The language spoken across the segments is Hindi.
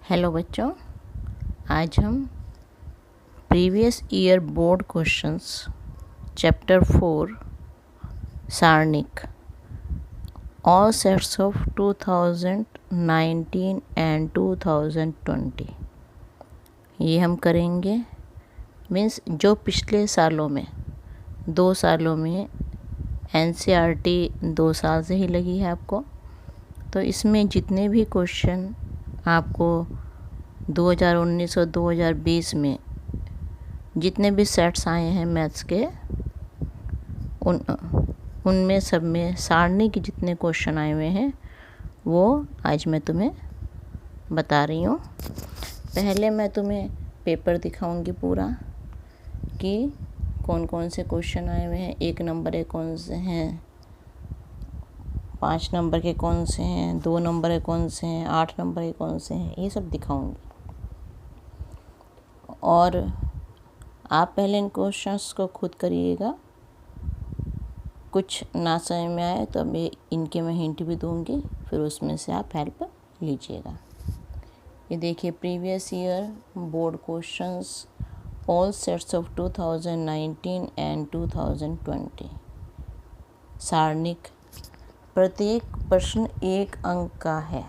हेलो बच्चों, आज हम previous year board questions chapter 4 सारणिक ऑल सेट्स ऑफ 2019 एंड 2020 ये हम करेंगे। मीन्स जो पिछले सालों में 2 सालों में एनसीईआरटी 2 साल से ही लगी है आपको, तो इसमें जितने भी क्वेश्चन आपको 2019 और 2020 में जितने भी सेट्स आए हैं मैथ्स के उनमें सब में सारणी के जितने क्वेश्चन आए हुए हैं वो आज मैं तुम्हें बता रही हूँ। पहले मैं तुम्हें पेपर दिखाऊंगी पूरा कि कौन कौन से क्वेश्चन आए हुए हैं, 1 नंबर के कौन से हैं, 5 नंबर के कौन से हैं, 2 नंबर के कौन से हैं, 8 नंबर के कौन से हैं, ये सब दिखाऊंगी। और आप पहले इन क्वेश्चंस को खुद करिएगा। कुछ ना समझ में आए तो मैं इनके मैं हिंट भी दूंगी, फिर उसमें से आप हेल्प लीजिएगा। ये देखिए, previous year board questions all sets of 2019 and 2020 सारणिक। प्रत्येक प्रश्न 1 अंक का है।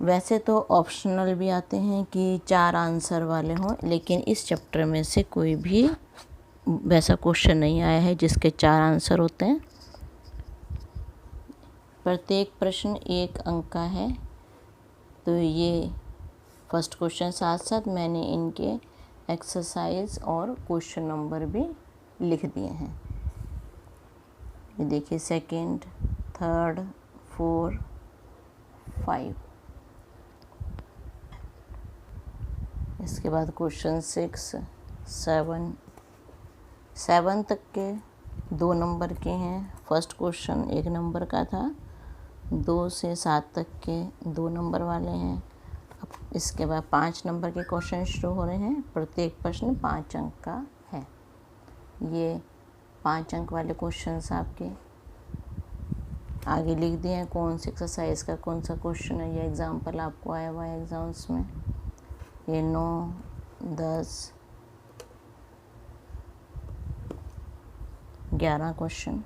वैसे तो ऑप्शनल भी आते हैं कि 4 आंसर वाले हों, लेकिन इस चैप्टर में से कोई भी वैसा क्वेश्चन नहीं आया है जिसके 4 आंसर होते हैं। प्रत्येक प्रश्न 1 अंक का है। तो ये फर्स्ट क्वेश्चन साथ साथ मैंने इनके एक्सरसाइज और क्वेश्चन नंबर भी लिख दिए हैं। ये देखिए, 2nd, 3rd, 4, 5। इसके बाद क्वेश्चन 6, 7 तक के 2 नंबर के हैं। फर्स्ट क्वेश्चन 1 नंबर का था। 2 से 7 तक के 2 नंबर वाले हैं। अब इसके बाद 5 नंबर के क्वेश्चन शुरू हो रहे हैं। प्रत्येक प्रश्न 5 अंक का है। ये 5 अंक वाले क्वेश्चंस आपके आगे लिख दिए हैं। कौन सी एक्सरसाइज का कौन सा क्वेश्चन है, ये एग्जाम्पल आपको आया हुआ है एग्जाम्स में। ये 9, 10, 11 क्वेश्चन।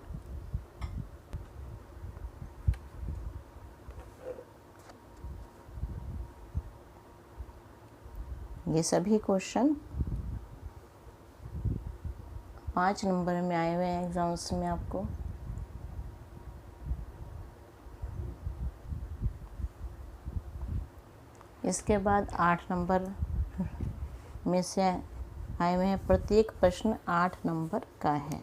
ये सभी क्वेश्चन 5 नंबर में आए हुए हैं एग्जाम्स में आपको। इसके बाद 8 नंबर में से आए हुए हैं। प्रत्येक प्रश्न 8 नंबर का है।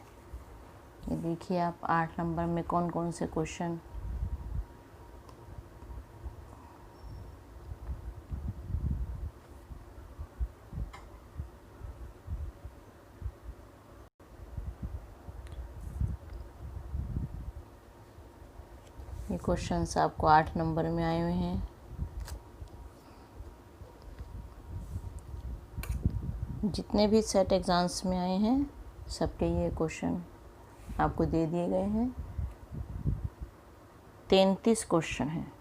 ये देखिए आप 8 नंबर में कौन कौन से क्वेश्चन। ये क्वेश्चंस आपको 8 नंबर में आए हुए हैं। जितने भी सेट एग्ज़ाम्स में आए हैं सबके ये क्वेश्चन आपको दे दिए गए हैं। 33 क्वेश्चन हैं।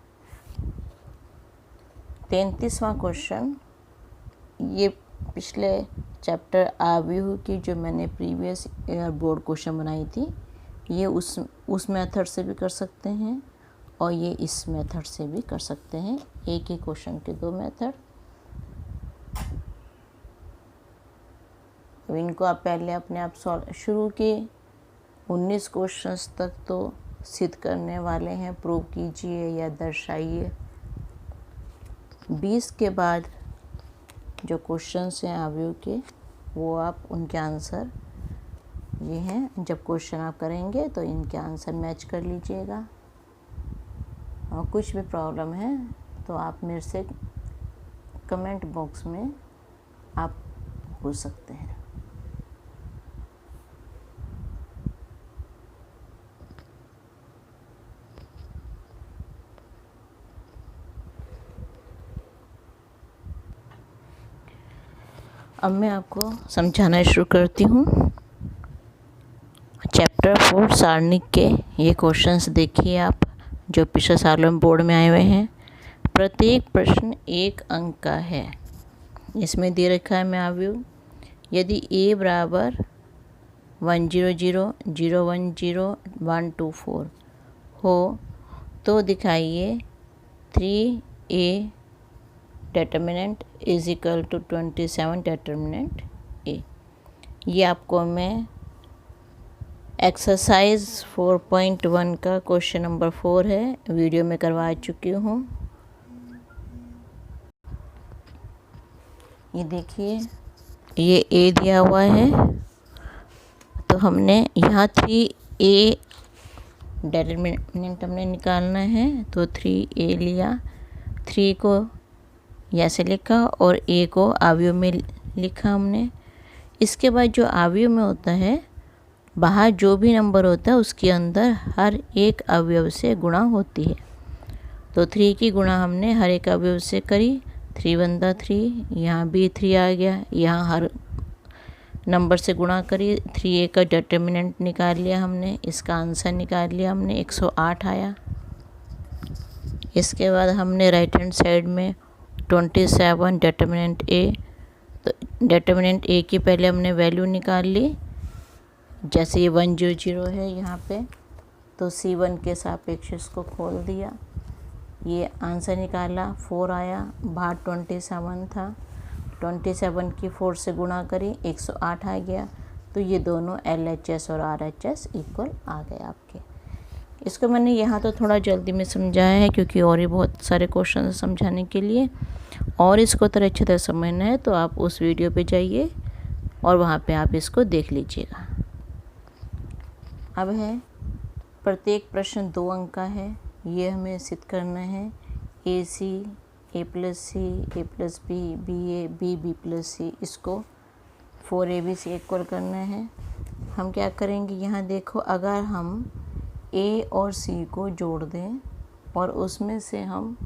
33वां क्वेश्चन ये पिछले चैप्टर आव्यूह की जो मैंने प्रीवियस ईयर बोर्ड क्वेश्चन बनाई थी, ये उस मेथड से भी कर सकते हैं और ये इस मेथड से भी कर सकते हैं। एक ही क्वेश्चन के 2 मेथड। इनको आप पहले अपने आप सॉल्व शुरू के 19 क्वेश्चंस तक तो सिद्ध करने वाले हैं, प्रूव कीजिए या दर्शाइए। 20 के बाद जो क्वेश्चंस हैं आव्यूह के, वो आप उनके आंसर ये हैं। जब क्वेश्चन आप करेंगे तो इनके आंसर मैच कर लीजिएगा। और कुछ भी प्रॉब्लम है तो आप मेरे से कमेंट बॉक्स में आप पूछ सकते हैं। अब मैं आपको समझाना शुरू करती हूँ। चैप्टर 4 सारणिक के ये क्वेश्चंस देखिए आप, जो पिछले सालों में बोर्ड में आए हुए हैं। प्रत्येक प्रश्न 1 अंक का है। इसमें दे रखा है मैं अवयव, यदि a बराबर 100 010 124 हो तो दिखाइए 3a determinant is equal to 27 determinant a। ये आपको मैं एक्सरसाइज 4.1 का क्वेश्चन नंबर 4 है, वीडियो में करवा चुकी हूँ। ये देखिए, ये a दिया हुआ है, तो हमने यहाँ 3a डिटर्मिनेंट हमने निकालना है, तो 3a लिया, 3 को ऐसे लिखा और a को अवयव में लिखा हमने। इसके बाद जो अवयव में होता है, बाहर जो भी नंबर होता है उसके अंदर हर एक अवयव से गुणा होती है। तो 3 की गुणा हमने हर एक अवयव से करी, 3 बनता 3, यहाँ भी 3 आ गया, यहाँ हर नंबर से गुणा करी, 3a का डिटर्मिनेंट निकाल लिया हमने, इसका आंसर निकाल लिया हमने, 108 आया। इसके बाद हमने राइट हैंड साइड में 27 डिटर्मिनेंट a, तो डिटर्मिनेंट a की पहले हमने वैल्यू निकाल ली। जैसे ये 100 है यहाँ पे, तो C1 के सापेक्ष इसको खोल दिया, ये आंसर निकाला, 4 आया, बाहर 27 था, 27 की 4 से गुणा करी, 108 आ गया। तो ये दोनों LHS और RHS इक्वल आ गए आपके। इसको मैंने यहाँ तो थोड़ा जल्दी में समझाया है, क्योंकि और ही बहुत सारे क्वेश्चन समझाने के लिए, और इसको थोड़ा अच्छी तरह समझना है तो आप उस वीडियो पे जाइए और वहाँ पे आप इसको देख लीजिएगा। अब है प्रत्येक प्रश्न 2 अंक का है, ये हमें सिद्ध करना है। AC A + C A + B BA B + C, इसको 4ABC इक्वल करना है। हम क्या करेंगे, यहाँ देखो, अगर हम A और C को जोड़ दें और उसमें से हम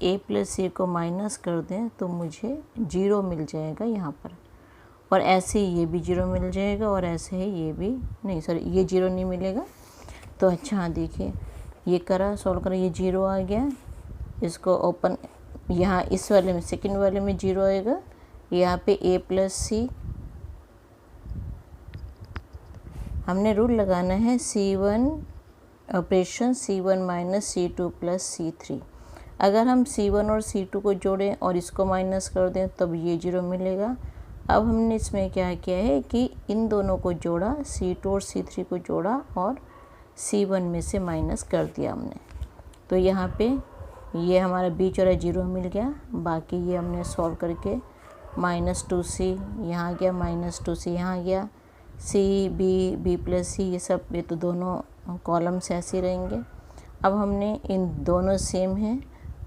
A + C को माइनस कर दें तो मुझे 0 मिल जाएगा यहाँ पर, और ऐसे ही ये भी 0 मिल जाएगा, और ऐसे ही ये भी नहीं, सॉरी ये 0 नहीं मिलेगा। तो अच्छा, हाँ देखिए, ये करा, सॉल्व करा, ये 0 आ गया। इसको ओपन, यहाँ इस वाले में, सेकंड वाले में 0 आएगा, यहाँ पे A + C, हमने रूल लगाना है C1 operation C1 - C2 + C3। अगर हम C1 और C2 को जोड़ें और इसको माइनस कर दें तब ये 0 मिलेगा। अब हमने इसमें क्या किया है कि इन दोनों को जोड़ा, C2 और C3 को जोड़ा और C1 में से माइनस कर दिया हमने। तो यहाँ पे ये हमारा बीच वाला 0 मिल गया। बाकी ये हमने सॉल्व करके -2C यहाँ आ गया, -2C यहाँ आ गया, C B B + C, ये सब, ये तो दोनों कॉलम्स ऐसे रहेंगे। अब हमने इन दोनों सेम हैं,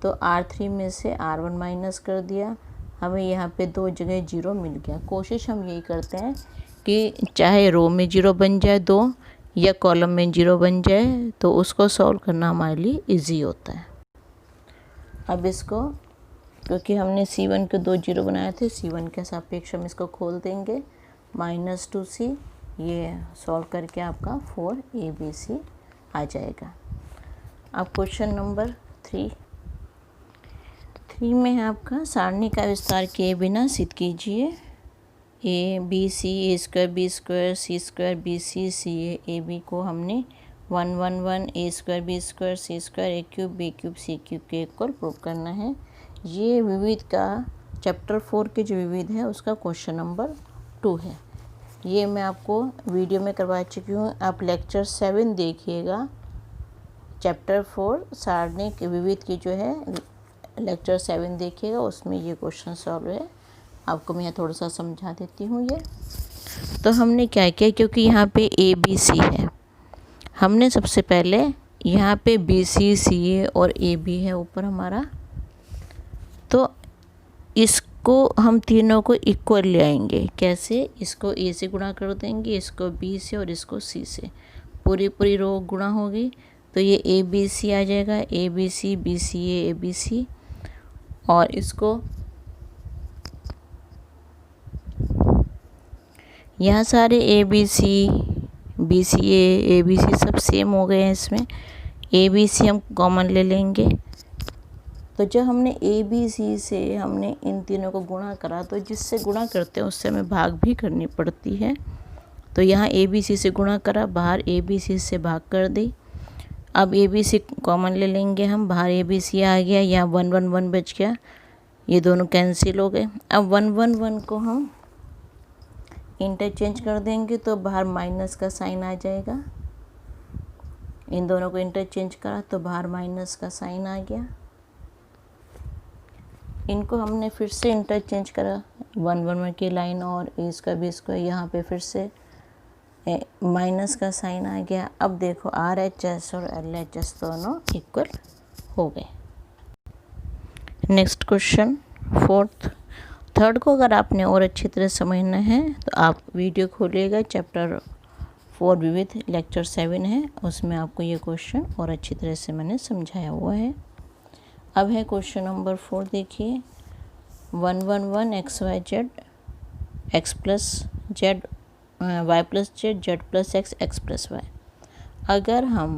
तो R3 में से R1 माइनस कर दिया, हमें यहाँ पे 2 जगह 0 मिल गया। कोशिश हम यही करते हैं कि चाहे रो में 0 बन जाए 2 या कॉलम में 0 बन जाए, तो उसको सॉल्व करना हमारे लिए इजी होता है। अब इसको, क्योंकि हमने C1 के 2 0 बनाए थे, C1 के सापेक्ष हम इसको खोल देंगे, -2C, ये सॉल्व करके आपका 4ABC आ जाएगा। अब क्वेश्चन नंबर 3 में है आपका, सारणी का विस्तार किए बिना सिद्ध कीजिए। ABC A² B² C² BC CA AB को हमने 1 1 1 A² B² C² A³ B³ C³ के इक्वल प्रूव करना है। ये विविध का चैप्टर 4 के जो विविध है उसका क्वेश्चन नंबर 2 है। ये मैं आपको वीडियो में करवा चुकी हूँ, आप लेक्चर 7 देखिएगा। चैप्टर 4 सारणी के विविध की जो है लेक्चर 7 देखिएगा, उसमें ये क्वेश्चन सॉल्व है। आपको मैं थोड़ा सा समझा देती हूँ। ये तो हमने क्या किया, क्योंकि यहाँ पे ABC है, हमने सबसे पहले यहाँ पे BC CA और AB है ऊपर हमारा, तो इसको हम तीनों को इक्वल ले आएंगे। कैसे, इसको A से गुणा कर देंगे, इसको B से और इसको C से, पूरी रो गुणा होगी, तो ये ABC आ जाएगा, ABC BCA ABC, और इसको यहाँ सारे ABC BCA ABC सब सेम हो गए हैं। इसमें ABC हम कॉमन ले लेंगे, तो जब हमने ए बी सी से हमने इन तीनों को गुणा करा, तो जिससे गुणा करते हैं उससे हमें भाग भी करनी पड़ती है। तो यहाँ ए बी सी से गुणा करा, बाहर ए बी सी से भाग कर दी। अब ए बी सी कॉमन ले लेंगे हम, बाहर ए बी सी आ गया, यहाँ 1 1 1 बच गया, ये दोनों कैंसिल हो गए। अब 1 1 1 को हम इंटरचेंज कर देंगे तो बाहर माइनस का साइन आ जाएगा। इन दोनों को इंटरचेंज करा तो बाहर माइनस का साइन आ गया। इनको हमने फिर से इंटरचेंज करा, 1 1 1 की लाइन और ए स्क्वायर बी स्क्वायर, यहाँ पे फिर से माइनस का साइन आ गया। अब देखो आर एच एस और एल एच एस दोनों इक्वल हो गए। Next question fourth. थर्ड को अगर आपने और अच्छी तरह समझना है तो आप वीडियो खोलिएगा, चैप्टर 4 विविध लेक्चर 7 है, उसमें आपको ये क्वेश्चन और अच्छी तरह से मैंने समझाया हुआ है। अब है क्वेश्चन नंबर 4, देखिए 1 1 1 x y z x plus z y plus z z plus x x plus y. अगर हम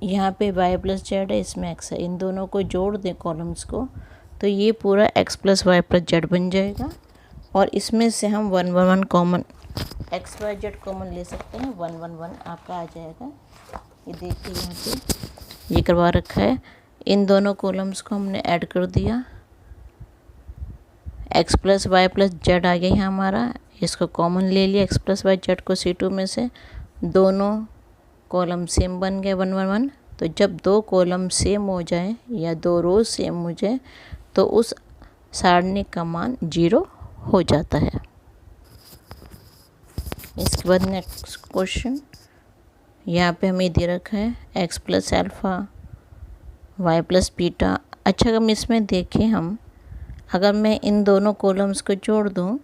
यहाँ पे वाई प्लस जेड है, इसमें एक्स है, इन दोनों को जोड़ दें कॉलम्स को, तो ये पूरा x plus Y plus z बन जाएगा। और इसमें से हम 1 1 1 common x y z common ले सकते हैं, 1 1 1 आपका आ जाएगा। ये देखिए यहाँ पे ये करवा रखा है। इन दोनों कॉलम्स को हमने ऐड कर दिया, X plus Y plus Z आ गया यहाँ हमारा, इसको कॉमन ले लिया एक्स प्लस वाई जेड को C2 में से, दोनों कॉलम सेम बन गए 1 1 1। तो जब दो कॉलम सेम हो जाए या दो रोज सेम हो जाए तो उस सारणी का मान 0 हो जाता है। इसके बाद नेक्स्ट क्वेश्चन, यहाँ पे हमें दे रखा है x plus alpha y plus beta. अच्छा, हम इसमें देखें, हम अगर मैं इन दोनों कॉलम्स को जोड़ दूँ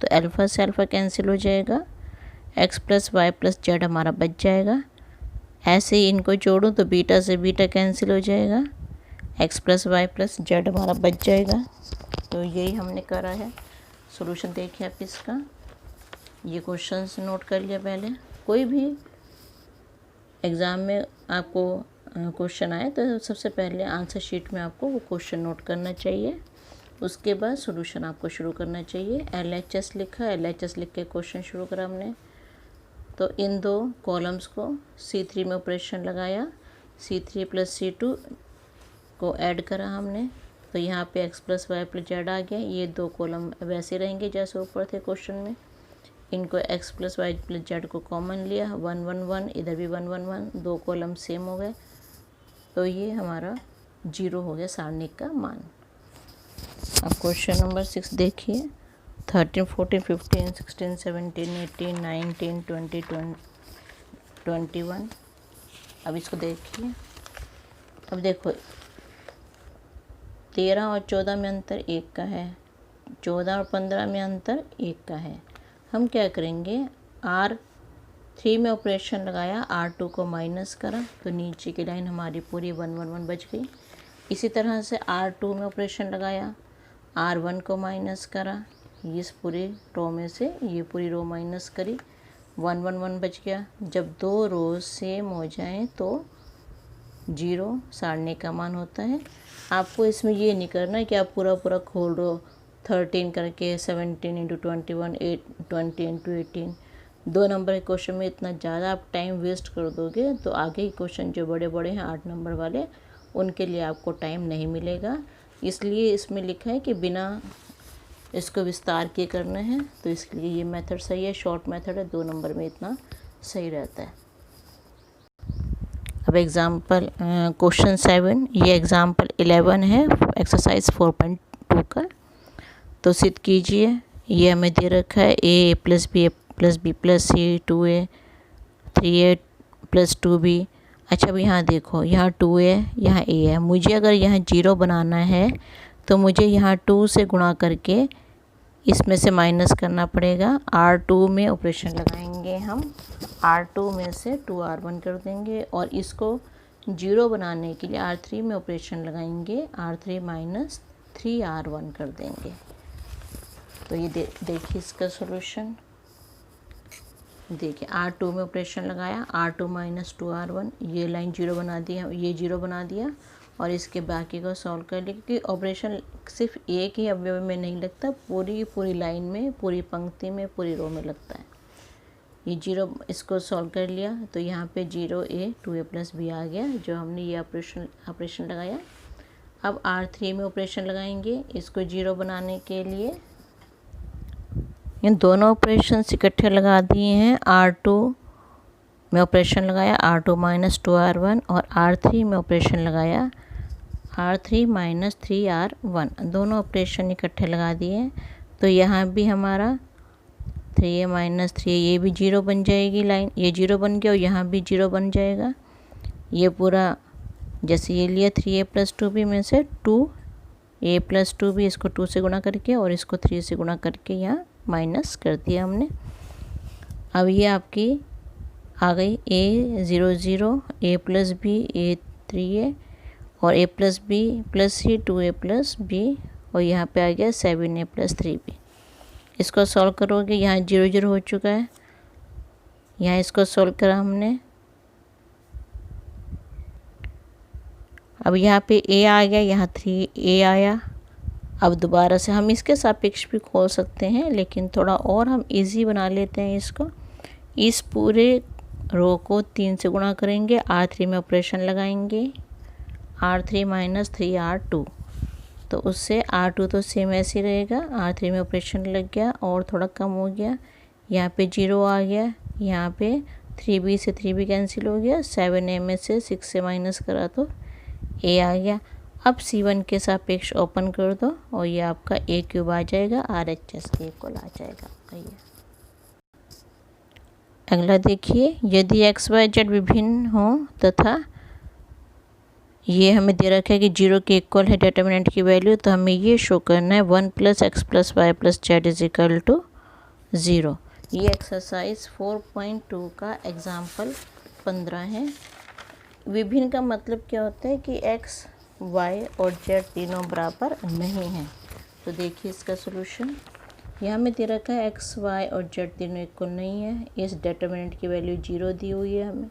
तो अल्फ़ा से अल्फ़ा कैंसिल हो जाएगा, x plus Y plus z हमारा बच जाएगा। ऐसे ही इनको जोड़ूँ तो बीटा से बीटा कैंसिल हो जाएगा, x plus Y plus z हमारा बच जाएगा। तो यही हमने करा है। सॉल्यूशन देखिए आप इसका, ये क्वेश्चंस नोट कर लिया पहले। कोई भी एग्ज़ाम में आपको क्वेश्चन आए तो सबसे पहले आंसर शीट में आपको वो क्वेश्चन नोट करना चाहिए, उसके बाद सॉल्यूशन आपको शुरू करना चाहिए। LHS लिखा, LHS लिख के क्वेश्चन शुरू करा हमने। तो इन दो कॉलम्स को C3 में ऑपरेशन लगाया, C3 प्लस C2 को ऐड करा हमने, तो यहाँ पे X plus Y plus Z आ गया। ये दो कॉलम वैसे रहेंगे जैसे ऊपर थे क्वेश्चन में। इनको x plus Y plus z को कॉमन लिया, 1 1 1, इधर भी 1 1 1, दो कॉलम सेम हो गए, तो ये हमारा 0 हो गया सारणी का मान। अब क्वेश्चन नंबर 6 देखिए, 13 14 15 16 17 18 19 20 21। अब इसको देखिए, अब देखो 13 और 14 में अंतर 1 का है, 14 और 15 में अंतर 1 का है। हम क्या करेंगे, R3 में ऑपरेशन लगाया, R2 को माइनस करा, तो नीचे की लाइन हमारी पूरी 1 1 1 बच गई। इसी तरह से R2 में ऑपरेशन लगाया, R1 को माइनस करा, इस पूरी रो में से ये पूरी रो माइनस करी, 1 1 1 बच गया। जब दो रो सेम हो जाएं तो 0 सारणी का मान होता है। आपको इसमें ये नहीं करना कि आप पूरा पूरा खोल रो 13 करके 17 इंटू 21 20 इंटू 18। 2 नंबर के क्वेश्चन में इतना ज़्यादा आप टाइम वेस्ट कर दोगे तो आगे के क्वेश्चन जो बड़े बड़े हैं 8 नंबर वाले, उनके लिए आपको टाइम नहीं मिलेगा। इसलिए इसमें लिखा है कि बिना इसको विस्तार किए करना है, तो इसके लिए ये मेथड सही है, शॉर्ट मेथड है, 2 नंबर में इतना सही रहता है। अब एग्जाम्पल क्वेश्चन 7, ये एग्जाम्पल 11 है एक्सरसाइज 4.2 का। तो सिद्ध कीजिए, ये हमें दे रखा है a plus B plus c 2a 3a plus 2b। अच्छा, अब यहाँ देखो, यहाँ 2a यहाँ a है, मुझे अगर यहाँ 0 बनाना है तो मुझे यहाँ 2 से गुणा करके इसमें से माइनस करना पड़ेगा। R2 में ऑपरेशन लगाएंगे हम, R2 में से 2R1 कर देंगे, और इसको 0 बनाने के लिए R3 में ऑपरेशन लगाएंगे, R3 माइनस 3R1 कर देंगे। तो ये देखिए इसका सॉल्यूशन, देखिए R2 में ऑपरेशन लगाया, R2 माइनस 2R1, ये लाइन 0 बना दिया, ये 0 बना दिया, और इसके बाकी को सॉल्व कर लिया, क्योंकि ऑपरेशन सिर्फ एक ही अवयव में नहीं लगता, पूरी लाइन में, पूरी पंक्ति में, पूरी रो में लगता है। ये 0 इसको सॉल्व कर लिया तो यहाँ पे 0a 2a + b आ गया, जो हमने ये ऑपरेशन लगाया। अब R3 में ऑपरेशन लगाएंगे इसको 0 बनाने के लिए। इन दोनों ऑपरेशन इकट्ठे लगा दिए हैं। R2 में ऑपरेशन लगाया R2 - 2R1 और R3 में ऑपरेशन लगाया R3 - 3R1, दोनों ऑपरेशन इकट्ठे लगा दिए। तो यहाँ भी हमारा 3a - 3 ये भी 0 बन जाएगी लाइन, ये 0 बन गया और यहाँ भी 0 बन जाएगा। ये पूरा जैसे ये लिया 3a + 2b में से 2a + 2b, इसको 2 से गुणा करके और इसको 3 से गुणा करके यहाँ माइनस कर दिया हमने। अब ये आपकी आ गई a 0 0 a + b a 3a और a + b + c 2a + b और यहाँ पे आ गया 7a + 3b। इसको सॉल्व करोगे, यहाँ 0 0 हो चुका है, यहाँ इसको सॉल्व करा हमने। अब यहाँ पे a आ गया, यहाँ 3a आया। अब दोबारा से हम इसके सापेक्ष भी खोल सकते हैं, लेकिन थोड़ा और हम इजी बना लेते हैं इसको। इस पूरे रो को 3 से गुणा करेंगे, R3 में ऑपरेशन लगाएंगे R3 - 3R2, तो उससे R2 तो सेम ऐसे ही रहेगा, R3 में ऑपरेशन लग गया और थोड़ा कम हो गया, यहाँ पे 0 आ गया, यहाँ पे 3b से 3b कैंसिल हो गया, 7a में से 6 से माइनस करा तो a आ गया। अब C1 के सापेक्ष ओपन कर दो और ये आपका a³ आ जाएगा, RHS के इक्वल आ जाएगा। ये अगला देखिए, यदि x y z विभिन्न हो तथा ये हमें दे रखा है कि 0 के इक्वल है डिटर्मिनेंट की वैल्यू, तो हमें ये शो करना है 1 + x + y + z = 0। ये एक्सरसाइज 4.2 का एग्जाम्पल 15 है। विभिन्न का मतलब क्या होता है कि x, y और z तीनों बराबर नहीं हैं। तो देखिए इसका सॉल्यूशन, यहाँ में दे रखा है x, y और z तीनों इक्वल नहीं है, इस डिटर्मिनेंट की वैल्यू 0 दी हुई है हमें।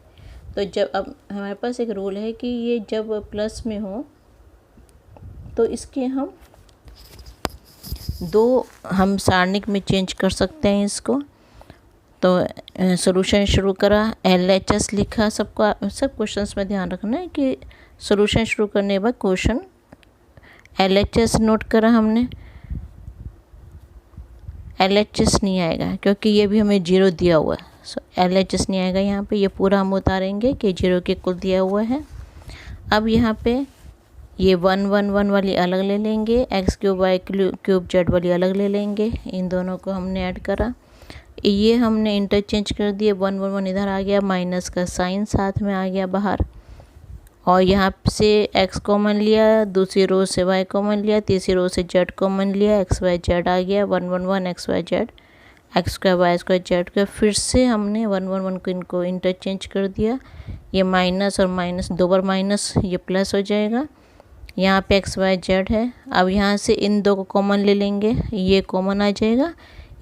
तो जब अब हमारे पास एक रूल है कि ये जब प्लस में हो तो इसके हम सारणिक में चेंज कर सकते हैं इसको। तो सॉल्यूशन शुरू करा, LHS लिखा, सब क्वेश्चंस में ध्यान रखना है कि सॉल्यूशन शुरू करने के बाद क्वेश्चन LHS नोट करा हमने। LHS नहीं आएगा क्योंकि ये भी हमें 0 दिया हुआ है, सो LHS नहीं आएगा यहाँ पे। ये पूरा हम उतारेंगे कि 0 के इक्वल दिया हुआ है। अब यहाँ पे ये 1 1 1 वाली अलग ले लेंगे, x³ y³ z वाली अलग ले लेंगे, इन दोनों को हमने ऐड करा। ये हमने इंटरचेंज कर दिए, 1 1 1 इधर आ गया, माइनस का साइन साथ में आ गया बाहर, और यहाँ से x कॉमन लिया, दूसरी रो से y कॉमन लिया, तीसरी रो से z कॉमन लिया, x y z आ गया, 1 1 1 x y z, x² y² z²। फिर से हमने 1 1 1 को इनको इंटरचेंज कर दिया, ये माइनस और माइनस 2 बार माइनस, ये प्लस हो जाएगा। यहाँ पे x y z है। अब यहाँ से इन दो को कॉमन ले लेंगे, ये कॉमन आ जाएगा,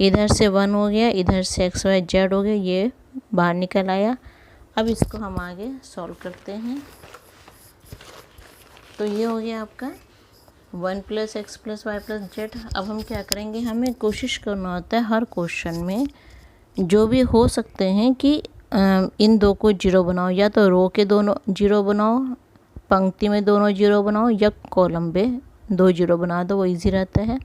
इधर से 1 हो गया, इधर से x y z हो गया, ये बाहर निकल आया। अब इसको हम आगे सॉल्व करते हैं। तो ये हो गया आपका 1 + x + y + z। अब हम क्या करेंगे, हमें कोशिश करना होता है हर क्वेश्चन में जो भी हो सकते हैं कि इन दो को 0 बनाओ, या तो रो के दोनों 0 बनाओ, पंक्ति में दोनों 0 बनाओ, या कॉलम में 2 0 बना दो, वो इजी रहता है।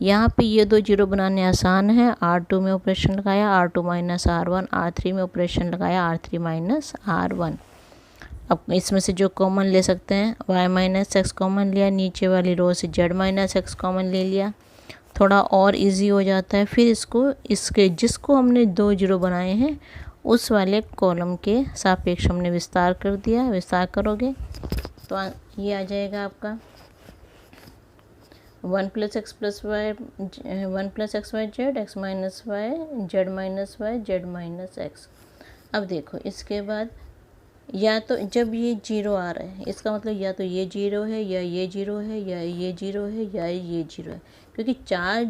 यहाँ पे ये 2 0 बनाने आसान है। R2 में ऑपरेशन लगाया, R2 - R1, R3 में ऑपरेशन लगाया, R3 - R1। अब इसमें से जो कॉमन ले सकते हैं, y - x कॉमन लिया, नीचे वाली रो से z - x कॉमन ले लिया, थोड़ा और इजी हो जाता है। फिर इसके जिसको हमने 2 0 बनाए हैं उस वाले कॉलम के सापेक्ष हमने विस्तार कर दिया। विस्तार करोगे तो ये आ जाएगा आपका 1 + x + y 1 + x y z, x - y, z - y, z - x। अब देखो इसके बाद या तो जब ये 0 आ रहा है, इसका मतलब या तो ये 0 है, या ये 0 है, या ये 0 है, या ये 0 है, क्योंकि 4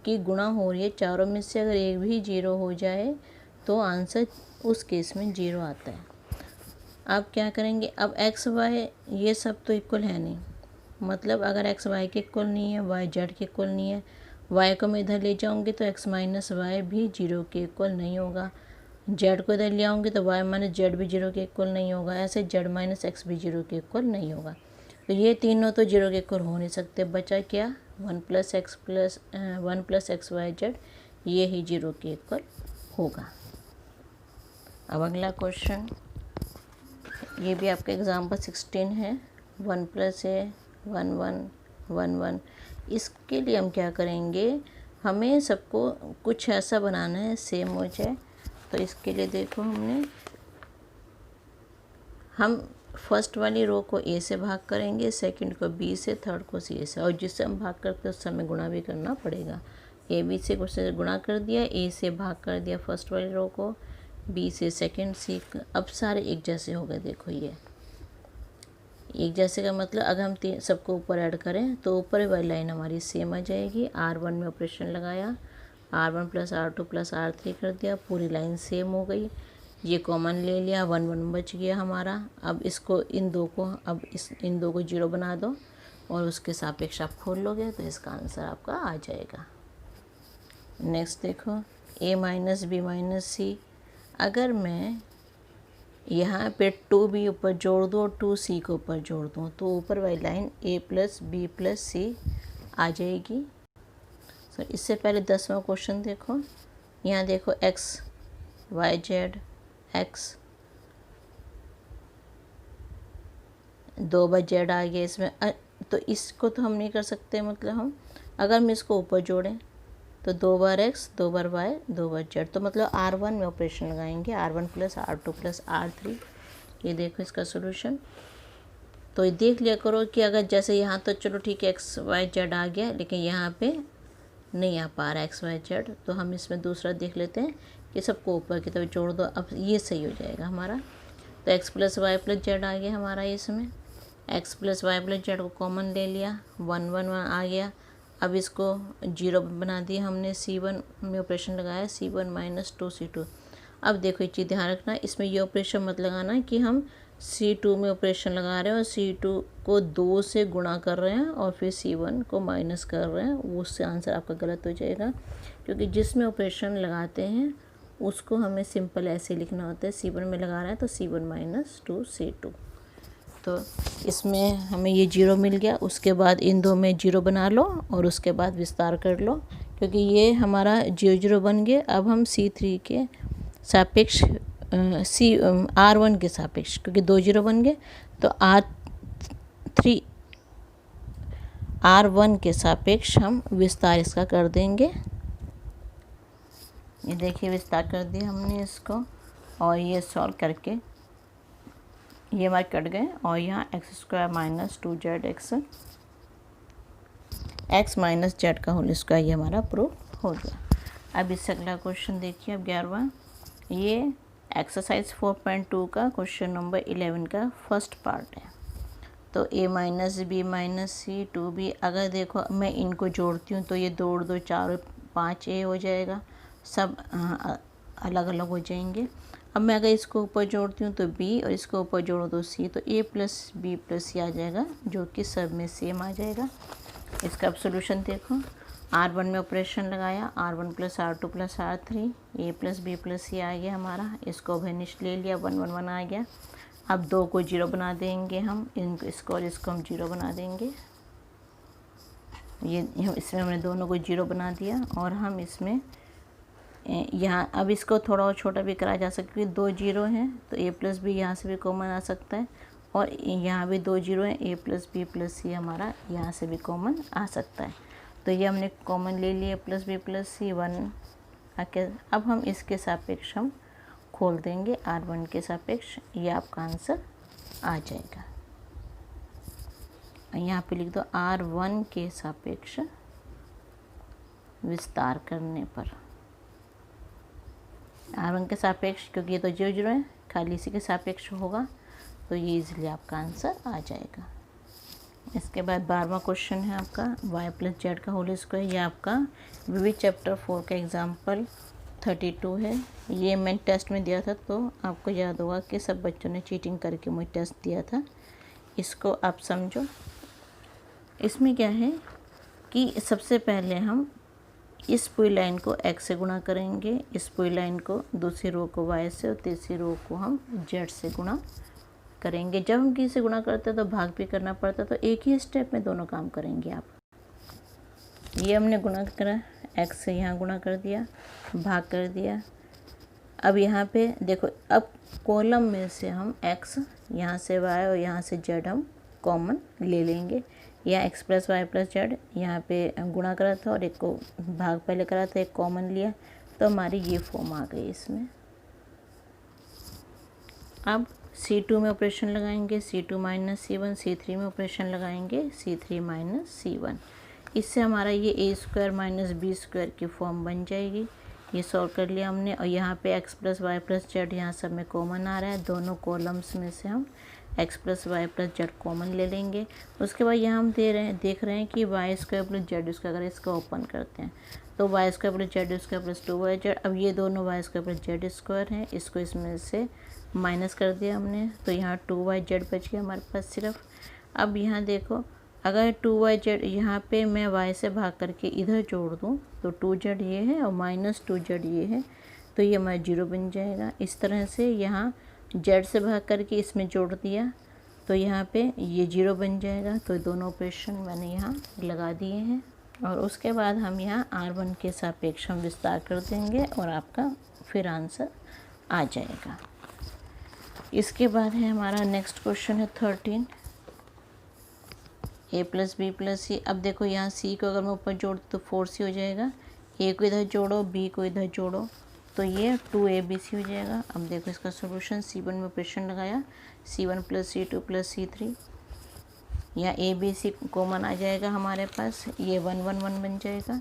की गुणा हो रही है, चारों में से अगर एक भी 0 हो जाए तो आंसर उस केस में 0 आता है। अब क्या करेंगे, अब एक्स वाई ये सब तो इक्वल है नहीं, मतलब अगर एक्स वाई के इक्वल नहीं है, वाई जेड के इक्वल नहीं है, वाई को मैं इधर ले जाऊंगी तो एक्स माइनस वाई भी जीरो के इक्वल नहीं होगा, जेड को इधर ले आऊँगी तो वाई माइनस जेड भी जीरो के इक्वल नहीं होगा, ऐसे जेड माइनस एक्स भी जीरो के इक्वल नहीं होगा। तो ये तीनों तो जीरो के इक्वल हो नहीं सकते, बचा क्या, one plus x y z, ये ही जीरो के इक्वल होगा। अब अगला क्वेश्चन, ये भी आपका एग्जाम्पल 16 है, 1 + a 1 1 1 1। इसके लिए हम क्या करेंगे, हमें सबको कुछ ऐसा बनाना है सेम हो जाए। तो इसके लिए देखो हम फर्स्ट वाली रो को ए से भाग करेंगे, सेकंड को बी से, थर्ड को सी से, और जिससे हम भाग करते हैं उससे हमें गुणा भी करना पड़ेगा। ए बी से कुछ से गुणा कर दिया, ए से भाग कर दिया फर्स्ट वाली रो को, बी से सेकंड, सी। अब सारे एक जैसे हो गए। देखो ये एक जैसे का मतलब अगर हम सबको ऊपर ऐड करें तो ऊपर वाली लाइन हमारी सेम आ जाएगी। R1 में ऑपरेशन लगाया, R1 + R2 + R3 कर दिया, पूरी लाइन सेम हो गई। ये कॉमन ले लिया, 1 1 बच गया हमारा। अब इसको इन दो को जीरो बना दो और उसके सापेक्ष आप खोल लोगे तो इसका आंसर आपका आ जाएगा। नेक्स्ट देखो, a - b - c। अगर मैं यहाँ पे 2b ऊपर जोड़ दूँ और 2c को ऊपर जोड़ दूँ तो ऊपर वाली लाइन a + b + c आ जाएगी। सो इससे पहले 10वां क्वेश्चन देखो, यहाँ देखो x y z x 2 बार z आ गया इसमें। तो इसको तो हम नहीं कर सकते, मतलब हम अगर हम इसको ऊपर जोड़ें तो 2 बार x 2 बार y 2 बार z, तो मतलब R1 में ऑपरेशन लगाएंगे, R1 + R2 + R3। ये देखो इसका सॉल्यूशन। तो ये देख लिया करो कि अगर जैसे यहाँ तो चलो ठीक है x y z आ गया, लेकिन यहाँ पे नहीं आ पा रहा x y z, तो हम इसमें दूसरा देख लेते हैं कि सबको ऊपर की तरफ जोड़ दो। अब ये सही हो जाएगा हमारा। तो x + y + z आ गया हमारा इसमें, x + y + z को कॉमन ले लिया, 1 1 1 आ गया। अब इसको जीरो बना दिया हमने, C1 में ऑपरेशन लगाया, C1 - 2C2। अब देखो ये चीज़ ध्यान रखना, इसमें ये ऑपरेशन मत लगाना कि हम C2 में ऑपरेशन लगा रहे हैं और C2 को 2 से गुणा कर रहे हैं और फिर C1 को माइनस कर रहे हैं, उससे आंसर आपका गलत हो जाएगा। क्योंकि जिसमें ऑपरेशन लगाते हैं उसको हमें सिंपल ऐसे लिखना होता है, C1 में लगा रहे हैं तो C1 - 2C2। तो इसमें हमें ये जीरो मिल गया। उसके बाद इन दो में जीरो बना लो और उसके बाद विस्तार कर लो, क्योंकि ये हमारा 0 0 बन गया। अब हम C3 के सापेक्ष R1 के सापेक्ष, क्योंकि 2 0 बन गए तो R1 के सापेक्ष हम विस्तार इसका कर देंगे। ये देखिए विस्तार कर दिया हमने इसको, और ये सॉल्व करके ये हमारे कट गए और यहाँ x² - 2zx x - z का होल स्क्वायर ये हमारा प्रूफ हो गया। अब इससे अगला क्वेश्चन देखिए, अब 11वां, ये एक्सरसाइज 4.2 का क्वेश्चन नंबर 11 का फर्स्ट पार्ट है। तो a - b - c 2b, अगर देखो मैं इनको जोड़ती हूँ तो ये 2 2 4 5 a हो जाएगा, सब अलग अलग हो जाएंगे। अब मैं अगर इसको ऊपर जोड़ती हूँ तो b और इसको ऊपर जोड़ो तो c, तो a + b + c आ जाएगा, जो कि सब में सेम आ जाएगा। इसका अब सोल्यूशन देखो, R1 में ऑपरेशन लगाया, R1 + R2 + R3, a + b + c आ गया हमारा। इसको वेनिश ले लिया, 1 1 1 आ गया। अब 2 को जीरो बना देंगे हम, इसको और इसको हम जीरो बना देंगे। ये इसमें हमने दोनों को जीरो बना दिया और हम इसमें यहाँ अब इसको थोड़ा और छोटा भी करा जा सकता है, 2 0 हैं तो a + b यहाँ से भी कॉमन आ सकता है, और यहाँ भी 2 0 हैं, a + b + c हमारा यहाँ से भी कॉमन आ सकता है। तो ये हमने कॉमन ले लिया, + b + c 1 आके। अब हम इसके सापेक्ष हम खोल देंगे, R1 के सापेक्ष, ये आपका आंसर आ जाएगा। यहाँ पे लिख दो R1 के सापेक्ष विस्तार करने पर, R1 के सापेक्ष, क्योंकि ये तो 0 0 है, खाली इसी के सापेक्ष होगा, तो ये इजीली आपका आंसर आ जाएगा। इसके बाद 12वां क्वेश्चन है आपका y + z का होल स्क्वायर। ये आपका विविध चैप्टर 4 का एग्जाम्पल 32 है। ये मैं टेस्ट में दिया था, तो आपको याद होगा कि सब बच्चों ने चीटिंग करके मुझे टेस्ट दिया था। इसको आप समझो। इसमें क्या है कि सबसे पहले हम इस पूरी लाइन को x से गुणा करेंगे, इस पूरी लाइन को, दूसरी रो को y से और तीसरी रो को हम z से गुणा करेंगे। जब हम किसी से गुणा करते हैं तो भाग भी करना पड़ता है, तो एक ही स्टेप में दोनों काम करेंगे आप। ये हमने गुणा करा, x से यहाँ गुणा कर दिया, भाग कर दिया। अब यहाँ पे देखो, अब कॉलम में से हम x, यहाँ से y और यहाँ से z हम कॉमन ले लेंगे। यहाँ x plus Y plus z यहाँ पे गुणा करा था और एक को भाग पहले करा था, एक कॉमन लिया, तो हमारी ये फॉर्म आ गई इसमें। अब C2 में ऑपरेशन लगाएंगे, C2 माइनस C1, C3 में ऑपरेशन लगाएंगे, C3 माइनस C1। इससे हमारा ये ए स्क्वायर माइनस बी स्क्वायर की फॉर्म बन जाएगी। ये सॉल्व कर लिया हमने, और यहाँ पे x plus Y plus z यहाँ सब में कॉमन आ रहा है, दोनों कॉलम्स में से हम x plus Y plus z common ले लेंगे। उसके बाद यहाँ हम देख रहे हैं कि y square plus z square, अगर इसका ओपन करते हैं तो y square plus z square plus 2y/z। अब ये दोनों y square plus z square हैं, इसको इसमें से माइनस कर दिया हमने, तो यहाँ 2y/z बच गया हमारे पास सिर्फ। अब यहाँ देखो, अगर 2y/z यहाँ पे मैं y से भाग करके इधर जोड़ दूँ तो 2z ये है और माइनस 2z ये है, तो ये हमारा 0 बन जाएगा। इस तरह से यहाँ z से भाग करके इसमें जोड़ दिया तो यहाँ पे ये 0 बन जाएगा। तो दोनों ऑपरेशन मैंने यहाँ लगा दिए हैं, और उसके बाद हम यहाँ r1 के सापेक्ष हम विस्तार कर देंगे और आपका फिर आंसर आ जाएगा। इसके बाद है हमारा नेक्स्ट क्वेश्चन है 13, a प्लस बी प्लस सी। अब देखो यहाँ c को अगर मैं ऊपर जोड़ तो 4c हो जाएगा, a को इधर जोड़ो, b को इधर जोड़ो, तो ये 2abc हो जाएगा। अब देखो इसका सॉल्यूशन, c1 में ऑपरेशन लगाया, c1 plus c2 plus c3, यहाँ abc कॉमन आ जाएगा हमारे पास, ये 1 1 1 बन जाएगा,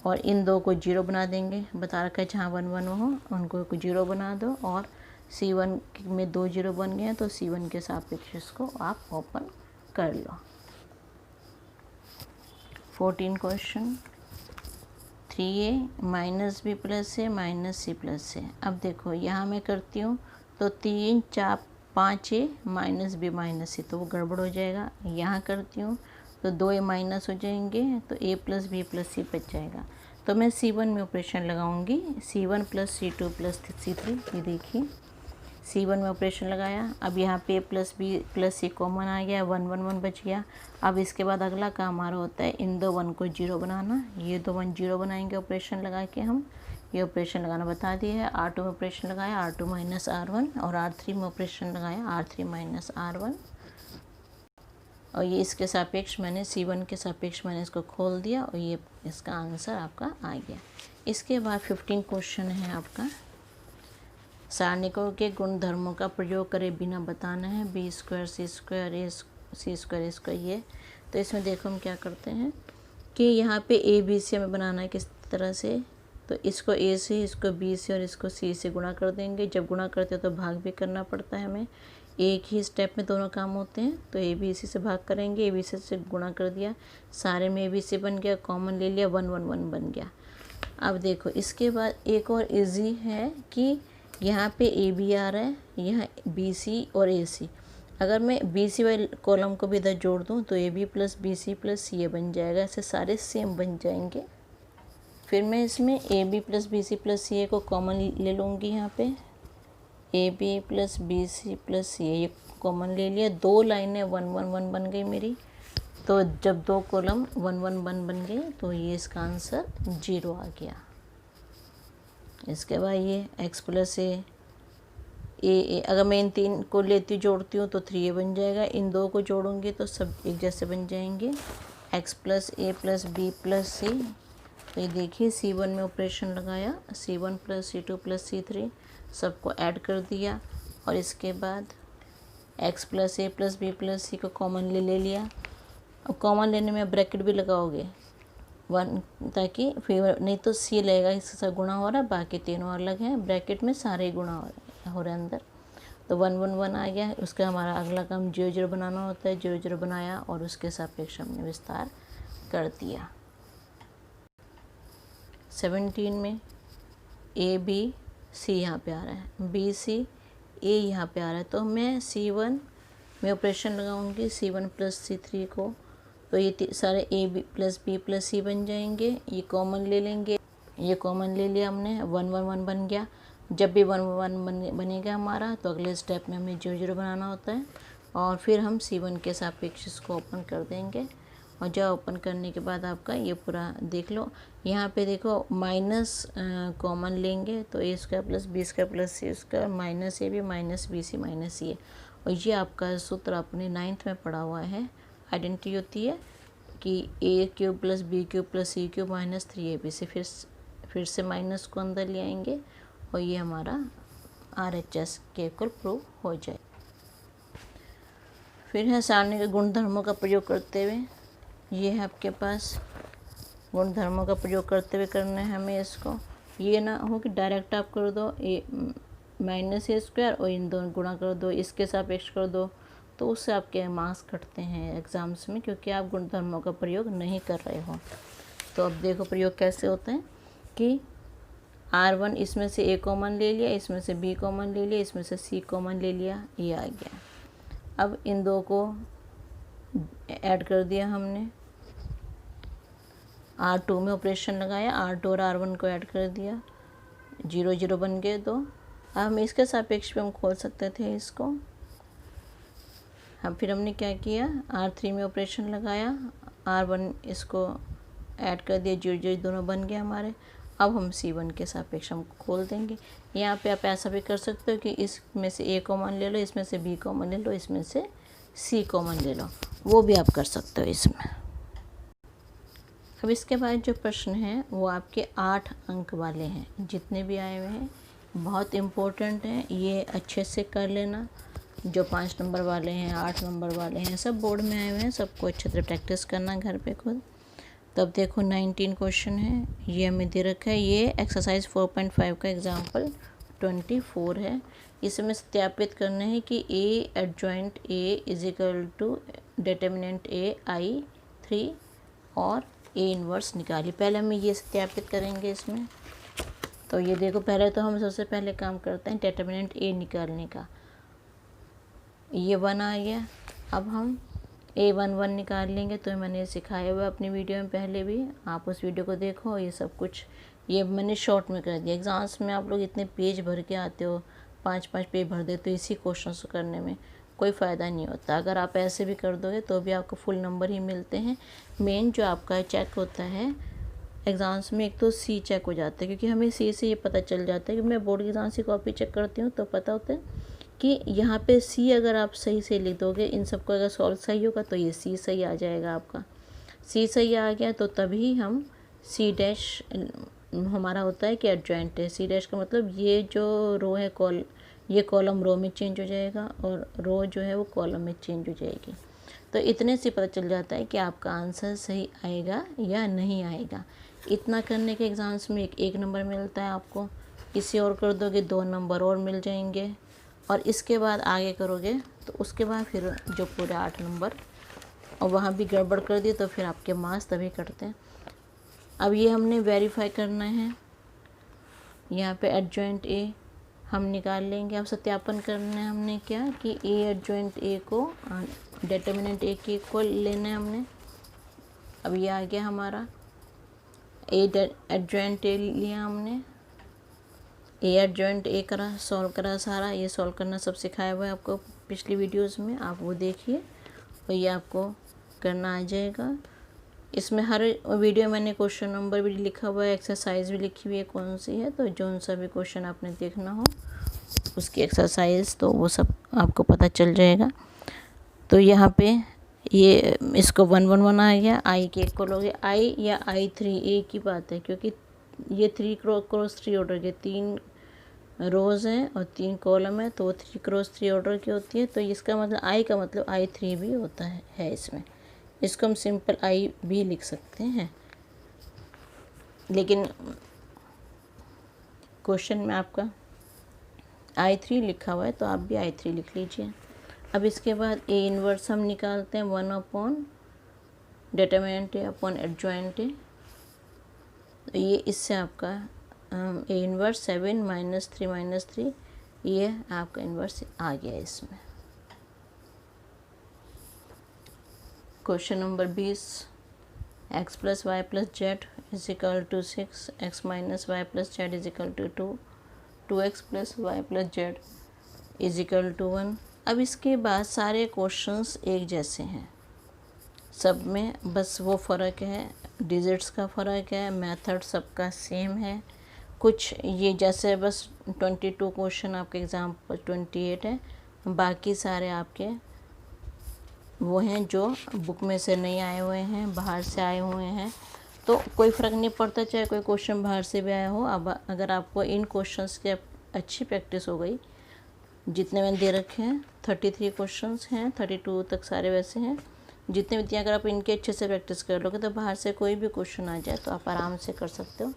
और इन दो को 0 बना देंगे। बता रखा है जहाँ 1 1 हो उनको 0 बना दो, और c1 में 2 0 बन गए, तो c1 के सापेक्ष इसको आप ओपन कर लो। 14 question, 3a minus B plus A minus C plus से। अब देखो यहाँ मैं करती हूँ तो 3 4 5a माइनस बी माइनस सी, तो वो गड़बड़ हो जाएगा। यहाँ करती हूँ तो 2a माइनस हो जाएंगे, तो a प्लस बी प्लस सी बच जाएगा। तो मैं c1 में ऑपरेशन लगाऊंगी, c1 plus c2 plus c3। ये देखिए c1 में ऑपरेशन लगाया, अब यहाँ पे a plus B plus C common आ गया, 1 1 1 बच गया। अब इसके बाद अगला काम हमारा होता है इन दो 1 को 0 बनाना। ये दो 1 0 बनाएंगे ऑपरेशन लगा के हम, ये ऑपरेशन लगाना बता दिया है। R2 में ऑपरेशन लगाया, R2 माइनस R1, और R3 में ऑपरेशन लगाया, R3 माइनस R1, और ये इसके सापेक्ष मैंने c1 के सापेक्ष मैंने इसको खोल दिया, और ये इसका आंसर आपका आ गया। इसके बाद 15 क्वेश्चन है आपका, सारणिकों के गुणधर्मों का प्रयोग करे बिना बताना है। बी स्क्वायर सी स्क्वायर ए सी स्क्वायर ए स्क्वायर ये। तो इसमें देखो हम क्या करते हैं कि यहाँ पे ए बी से हमें बनाना है किस तरह से, तो इसको ए से, इसको बी से और इसको सी से गुणा कर देंगे। जब गुणा करते हैं तो भाग भी करना पड़ता है हमें, एक ही स्टेप में दोनों काम होते हैं। तो ए बी सी से भाग करेंगे, ए बी सी से गुणा कर दिया, सारे में ए बी सी बन गया, कॉमन ले लिया, 1 1 1 बन गया। अब देखो इसके बाद एक और इजी है कि यहाँ पे ए बी आ रहा है, यहाँ बी सी और ए सी। अगर मैं बी सी वाले कॉलम को भी इधर जोड़ दूँ तो A B plus B C plus C A बन जाएगा। ऐसे सारे सेम बन जाएंगे। फिर मैं इसमें A B plus B C plus C A को कॉमन ले लूँगी। यहाँ पे A B plus B C plus C A ये कॉमन ले लिया। दो लाइनें 1 1 1 बन गई मेरी। तो जब दो कॉलम 1 1 1 बन गई तो ये इसका आंसर 0 आ गया। इसके बाद ये x प्लस ए अगर मैं इन तीन को लेती जोड़ती हूँ तो 3a बन जाएगा। इन दो को जोड़ूंगी तो सब एक जैसे बन जाएंगे। x प्लस ए प्लस बी प्लस सी। तो ये देखिए c1 में ऑपरेशन लगाया, c1 plus c2 plus c3 सबको ऐड कर दिया, और इसके बाद x प्लस ए प्लस बी प्लस सी को कॉमन ले लिया। अब कॉमन लेने में ब्रैकेट भी लगाओगे 1, ताकि फिर नहीं तो सी लगेगा, इसके साथ गुणा हो रहा है, बाकी तीनों अलग हैं, ब्रैकेट में सारे ही गुणा हो रहे हैं अंदर। तो 1 1 1 आ गया। उसका हमारा अगला काम 0 0 बनाना होता है। 0 0 बनाया और उसके सापेक्ष हमने विस्तार कर दिया। 17 में ए बी सी यहाँ पे आ रहा है, बी सी ए यहाँ पे आ रहा है, तो मैं C1 में ऑपरेशन लगाऊंगी C1 प्लस C3 को, तो ये सारे A B plus B plus C बन जाएंगे। ये कॉमन ले लेंगे, ये कॉमन ले लिया हमने, 1 1 1 बन गया। जब भी 1 1 बनेगा हमारा, तो अगले स्टेप में हमें 0 0 बनाना होता है, और फिर हम C1 के सापेक्ष इसको ओपन कर देंगे। और जब ओपन करने के बाद आपका ये पूरा देख लो, यहाँ पे देखो माइनस कॉमन लेंगे, तो A square plus B square plus C square minus A B minus B C minus C A. और ये आपका सूत्र अपने 9th में पढ़ा हुआ है, आइडेंटिटी होती है कि A cube plus B cube plus C cube minus 3ab से फिर से माइनस को अंदर ले आएंगे, और ये हमारा RHS के इक्वल प्रूव हो जाए। फिर है सारणी के गुणधर्मों का प्रयोग करते हुए, ये है आपके पास गुणधर्मों का प्रयोग करते हुए करना है हमें इसको। ये ना हो कि डायरेक्ट आप कर दो ए माइनस ए स्क्वायर और इन दोनों गुणा कर दो, इसके सापेक्ष कर दो, तो उससे आपके मार्क्स कटते हैं एग्ज़ाम्स में, क्योंकि आप गुणधर्मों का प्रयोग नहीं कर रहे हो। तो अब देखो प्रयोग कैसे होता है कि R1 इसमें से A कॉमन ले लिया, इसमें से B कॉमन ले लिया, इसमें से C कॉमन ले लिया, ये आ गया। अब इन दो को ऐड कर दिया हमने, R2 में ऑपरेशन लगाया, R2 और R1 को ऐड कर दिया, 0 0 बन गए दो। अब हम इसके सापेक्ष पे हम खोल सकते थे इसको। हम फिर हमने क्या किया, R3 में ऑपरेशन लगाया, R1 इसको ऐड कर दिया, 0 0 दोनों बन गए हमारे। अब हम C1 के सापेक्ष हम खोल देंगे। यहाँ पे आप ऐसा भी कर सकते हो कि इसमें से A कॉमन ले लो, इसमें से B कॉमन ले लो, इसमें से C कॉमन ले लो, वो भी आप कर सकते हो इसमें। अब इसके बाद जो प्रश्न हैं वो आपके 8 अंक वाले हैं, जितने भी आए हुए हैं बहुत इम्पोर्टेंट हैं, ये अच्छे से कर लेना। जो 5 नंबर वाले हैं, 8 नंबर वाले हैं, सब बोर्ड में आए हुए हैं, सबको अच्छे से प्रैक्टिस करना घर पे खुद। तब देखो 19 क्वेश्चन है, ये हमें दे रखा है, ये एक्सरसाइज 4.5 का एग्जाम्पल 24 है। इसमें सत्यापित करना है कि A adjoint A is equal to determinant A I3 और ए इन्वर्स निकाली। पहले हम ये सत्यापित करेंगे इसमें। तो ये देखो, पहले तो हम सबसे पहले काम करते हैं डिटर्मिनेंट ए निकालने का। ये 1 आ गया, अब हम A1 1 निकाल लेंगे। तो मैंने सिखाया हुआ अपनी वीडियो में पहले भी, आप उस वीडियो को देखो। ये सब कुछ ये मैंने शॉर्ट में कर दिया। एग्ज़ाम्स में आप लोग इतने पेज भर के आते हो, 5 पेज भर देते हो, इसी क्वेश्चन को करने में कोई फ़ायदा नहीं होता। अगर आप ऐसे भी कर दोगे तो भी आपको फुल नंबर ही मिलते हैं। मेन जो आपका चेक होता है एग्ज़ाम्स में, एक तो C चेक हो जाता है, क्योंकि हमें C से ये पता चल जाता है कि मैं बोर्ड के एग्ज़ाम से कॉपी चेक करती हूँ, तो पता होता है कि यहाँ पे C अगर आप सही से लिख दोगे, इन सबको अगर सॉल्व सही होगा तो ये C सही आ जाएगा आपका। C सही आ गया तो तभी हम C डैश हमारा होता है कि एडजॉइंट है। C डैश का मतलब ये जो रो है ये कॉलम रो में चेंज हो जाएगा और रो जो है वो कॉलम में चेंज हो जाएगी। तो इतने से पता चल जाता है कि आपका आंसर सही आएगा या नहीं आएगा। इतना करने के एग्ज़ाम्स में एक नंबर मिलता है आपको, इसे और कर दोगे 2 नंबर और मिल जाएंगे, और इसके बाद आगे करोगे तो उसके बाद फिर जो पूरे 8 नंबर, और वहाँ भी गड़बड़ कर दी तो फिर आपके मार्क्स तभी कटते हैं। अब ये हमने वेरीफाई करना है, यहाँ पे एडजॉइंट ए हम निकाल लेंगे। अब सत्यापन करना है हमने क्या कि ए एडजॉइंट ए को डिटर्मिनेंट ए के इक्वल लेना है हमने। अब ये आ गया हमारा ए एडजॉइंट ए लिया हमने, ए एडजॉइंट ए करा, सॉल्व करा सारा। ये सॉल्व करना सब सिखाया हुआ है आपको पिछली वीडियोस में, आप वो देखिए और ये आपको करना आ जाएगा। इसमें हर वीडियो मैंने क्वेश्चन नंबर भी लिखा हुआ है, एक्सरसाइज भी लिखी हुई है कौन सी है, तो जो सा भी क्वेश्चन आपने देखना हो उसकी एक्सरसाइज, तो वो सब आपको पता चल जाएगा। तो यहाँ पे ये इसको 1 1 1 आ गया, I के इक्वल हो गया। I या I3 एक ही बात है, क्योंकि ये 3 क्रॉस 3 ऑर्डर के 3 रोज़ हैं और 3 कॉलम है, तो वो 3 क्रॉस 3 ऑर्डर की होती है। तो इसका मतलब I का मतलब I3 भी होता है इसमें। इसको हम सिंपल I भी लिख सकते हैं, लेकिन क्वेश्चन में आपका I3 लिखा हुआ है तो आप भी I3 लिख लीजिए। अब इसके बाद ए इन्वर्स हम निकालते हैं, 1 upon determinant A upon adjoint A. तो ये इससे आपका ए इन्वर्स 7 -3 ये आपका इन्वर्स आ गया इसमें। Question number 20, x + y + z = 6, x - y + z = 2, 2x + y + z = 1। अब इसके बाद सारे क्वेश्चंस एक जैसे हैं, सब में बस वो फ़र्क है, डिजिट्स का फ़र्क है, मेथड सबका सेम है। कुछ ये जैसे बस 22 क्वेश्चन आपके एग्ज़ाम पर 28 है, बाकी सारे आपके वो हैं जो बुक में से नहीं आए हुए हैं, बाहर से आए हुए हैं। तो कोई फ़र्क नहीं पड़ता चाहे कोई क्वेश्चन बाहर से भी आया हो। अब अगर आपको इन क्वेश्चंस की अच्छी प्रैक्टिस हो गई, जितने मैंने दे रखे हैं 33 क्वेश्चंस हैं, 32 तक सारे वैसे हैं, जितने भी दिए अगर आप इनके अच्छे से प्रैक्टिस कर लोगे तो बाहर से कोई भी क्वेश्चन आ जाए तो आप आराम से कर सकते हो।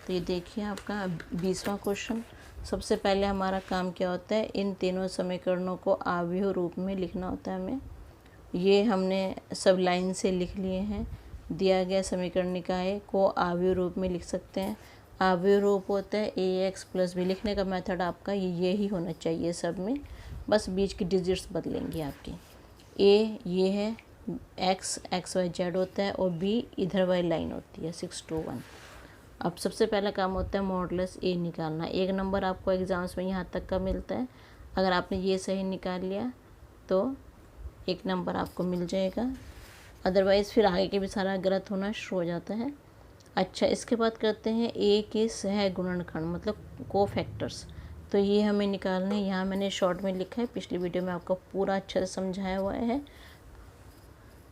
तो ये देखिए आपका 20वां क्वेश्चन। सबसे पहले हमारा काम क्या होता है, इन तीनों समीकरणों को आव्यूह रूप में लिखना होता है हमें। ये हमने सब लाइन से लिख लिए हैं। दिया गया समीकरण निकाय को आव्यूह रूप में लिख सकते हैं। आव्यूह रूप होता है ax + b। लिखने का मेथड आपका ये ही होना चाहिए सब में, बस बीच की डिजिट्स बदलेंगी आपकी। a ये है, x y z होता है और b इधर वाली लाइन होती है 6 to 1। अब सबसे पहला काम होता है मॉडुलस a निकालना। 1 नंबर आपको एग्ज़ाम्स में यहाँ तक का मिलता है। अगर आपने ये सही निकाल लिया तो 1 नंबर आपको मिल जाएगा, अदरवाइज़ फिर आगे के भी सारा गलत होना शुरू हो जाता है। अच्छा, इसके बाद करते हैं a के सह गुणनखंड, मतलब कोफैक्टर्स। तो ये हमें निकालने, यहाँ मैंने शॉर्ट में लिखा है, पिछली वीडियो में आपको पूरा अच्छे से समझाया हुआ है।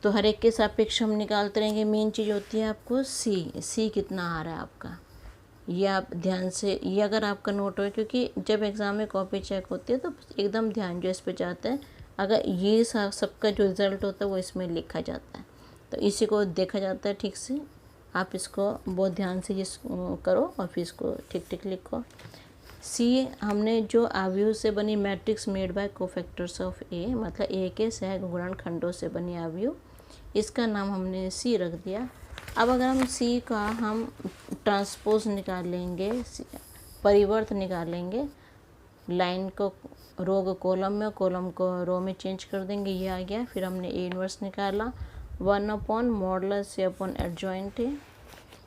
तो हर एक के सापेक्ष हम निकालते रहेंगे। मेन चीज़ होती है आपको सी कितना आ रहा है आपका, ये आप ध्यान से, ये अगर आपका नोट हो, क्योंकि जब एग्ज़ाम में कॉपी चेक होती है तो एकदम ध्यान जो इस पे जाता है। अगर ये सबका जो रिज़ल्ट होता है वो इसमें लिखा जाता है, तो इसी को देखा जाता है ठीक से। आप इसको बहुत ध्यान से ये करो और फिर इसको ठीक ठीक लिखो। सी हमने जो आव्यूह से बनी matrix made by cofactors of A, मतलब ए के सह गुणनखंडों से बनी आव्यूह, इसका नाम हमने सी रख दिया। अब अगर हम सी का हम ट्रांसपोज निकाल लेंगे, परिवर्त निकालेंगे, लाइन को रो को कॉलम में, कॉलम को रो में चेंज कर देंगे, ये आ गया। फिर हमने ए इन्वर्स निकाला, 1/mod A एडजॉइंट है,